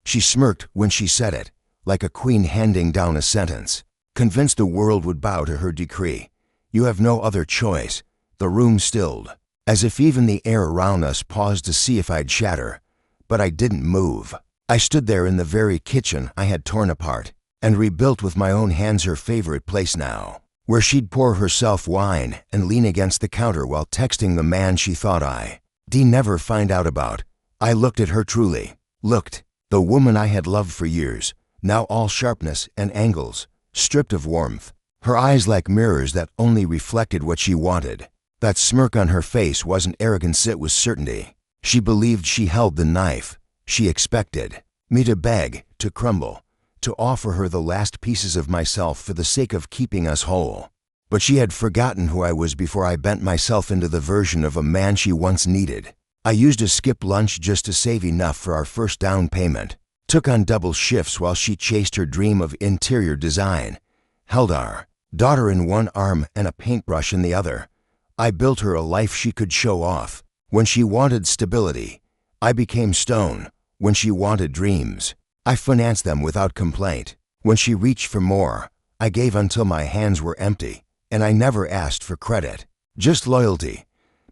She smirked when she said it, like a queen handing down a sentence, convinced the world would bow to her decree. You have no other choice. The room stilled, as if even the air around us paused to see if I'd shatter. But I didn't move. I stood there in the very kitchen I had torn apart and rebuilt with my own hands, her favorite place now, where she'd pour herself wine and lean against the counter while texting the man she thought I'd never find out about. I looked at her truly. Looked. The woman I had loved for years, now all sharpness and angles, stripped of warmth. Her eyes like mirrors that only reflected what she wanted. That smirk on her face wasn't arrogance, it was certainty. She believed she held the knife. She expected me to beg, to crumble, to offer her the last pieces of myself for the sake of keeping us whole. But she had forgotten who I was before I bent myself into the version of a man she once needed. I used to skip lunch just to save enough for our first down payment, took on double shifts while she chased her dream of interior design, held our daughter in one arm and a paintbrush in the other. I built her a life she could show off. When she wanted stability, I became stone. When she wanted dreams, I financed them without complaint. When she reached for more, I gave until my hands were empty, and I never asked for credit, just loyalty.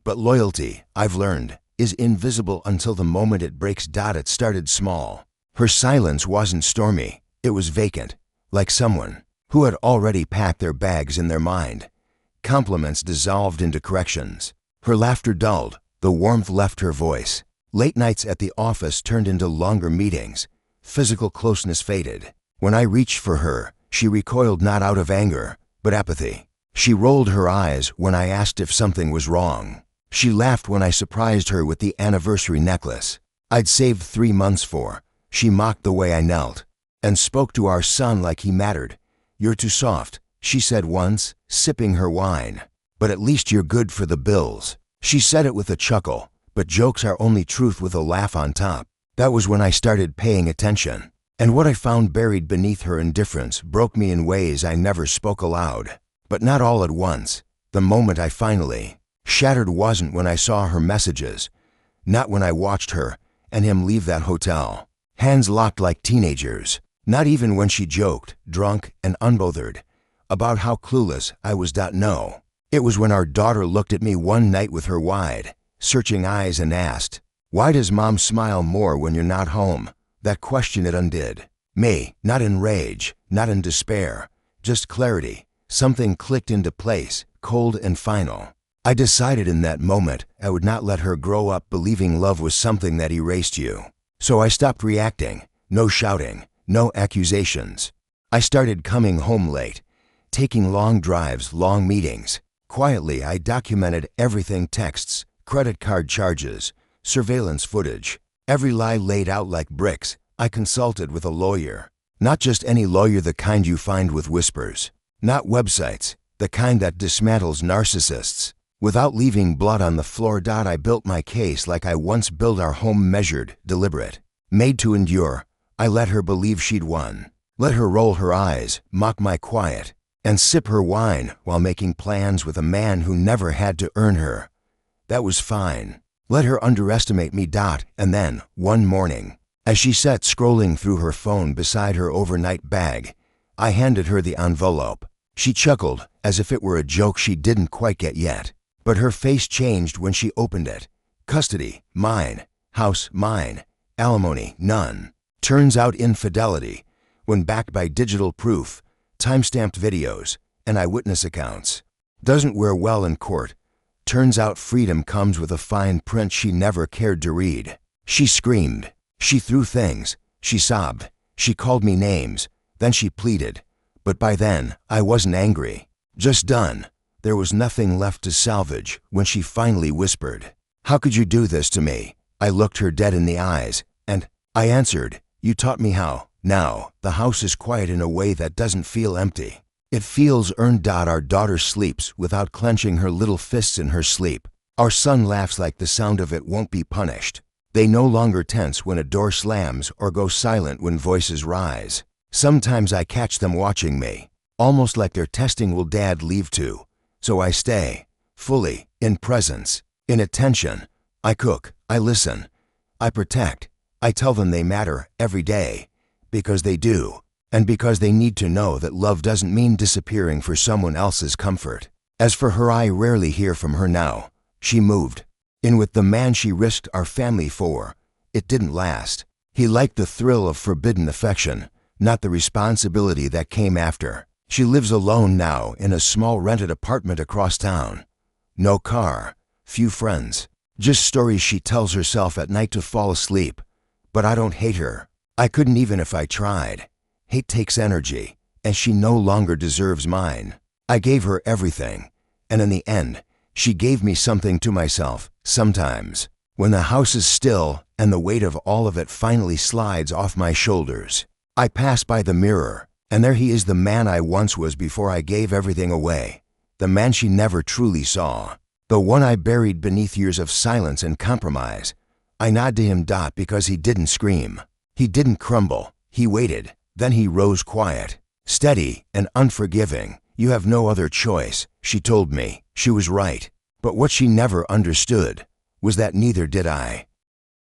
But loyalty, I've learned, is invisible until the moment it breaks. It started small. Her silence wasn't stormy, it was vacant, like someone who had already packed their bags in their mind. Compliments dissolved into corrections. Her laughter dulled, the warmth left her voice. Late nights at the office turned into longer meetings. Physical closeness faded. When I reached for her, she recoiled, not out of anger, but apathy. She rolled her eyes when I asked if something was wrong. She laughed when I surprised her with the anniversary necklace I'd saved 3 months for. She mocked the way I knelt and spoke to our son like he mattered. You're too soft, she said once, sipping her wine. But at least you're good for the bills. She said it with a chuckle, but jokes are only truth with a laugh on top. That was when I started paying attention. And what I found buried beneath her indifference broke me in ways I never spoke aloud. But not all at once. The moment I finally shattered wasn't when I saw her messages, not when I watched her and him leave that hotel, hands locked like teenagers, not even when she joked, drunk and unbothered, about how clueless I was. No, it was when our daughter looked at me one night with her wide, searching eyes and asked, "Why does Mom smile more when you're not home?" That question, it undid me, not in rage, not in despair, just clarity. Something clicked into place, cold and final. I decided in that moment I would not let her grow up believing love was something that erased you. So I stopped reacting, no shouting, no accusations. I started coming home late, taking long drives, long meetings. Quietly, I documented everything: texts, credit card charges, surveillance footage, every lie laid out like bricks. I consulted with a lawyer, not just any lawyer, the kind you find with whispers, not websites, the kind that dismantles narcissists without leaving blood on the floor. I built my case like I once built our home, measured, deliberate, made to endure. I let her believe she'd won. Let her roll her eyes, mock my quiet, and sip her wine while making plans with a man who never had to earn her. That was fine. Let her underestimate me. And then, one morning, as she sat scrolling through her phone beside her overnight bag, I handed her the envelope. She chuckled as if it were a joke she didn't quite get yet. But her face changed when she opened it. Custody, mine. House, mine. Alimony, none. Turns out infidelity, when backed by digital proof, time-stamped videos, and eyewitness accounts, doesn't wear well in court. Turns out freedom comes with a fine print she never cared to read. She screamed. She threw things. She sobbed. She called me names. Then she pleaded. But by then, I wasn't angry. Just done. There was nothing left to salvage when she finally whispered, "How could you do this to me?" I looked her dead in the eyes, and I answered, "You taught me how." Now, the house is quiet in a way that doesn't feel empty. It feels earned. Our daughter sleeps without clenching her little fists in her sleep. Our son laughs like the sound of it won't be punished. They no longer tense when a door slams or go silent when voices rise. Sometimes I catch them watching me, almost like they're testing, will Dad leave too? So I stay, fully, in presence, in attention. I cook, I listen, I protect, I tell them they matter every day, because they do, and because they need to know that love doesn't mean disappearing for someone else's comfort. As for her, I rarely hear from her now. She moved in with the man she risked our family for. It didn't last. He liked the thrill of forbidden affection, not the responsibility that came after. She lives alone now in a small rented apartment across town. No car, few friends, just stories she tells herself at night to fall asleep. But I don't hate her. I couldn't even if I tried. Hate takes energy, and she no longer deserves mine. I gave her everything, and in the end, she gave me something to myself. Sometimes, when the house is still and the weight of all of it finally slides off my shoulders, I pass by the mirror, and there he is, the man I once was before I gave everything away, the man she never truly saw, the one I buried beneath years of silence and compromise. I nod to him, because he didn't scream. He didn't crumble. He waited. Then he rose, quiet, steady, and unforgiving. You have no other choice, she told me. She was right. But what she never understood was that neither did I.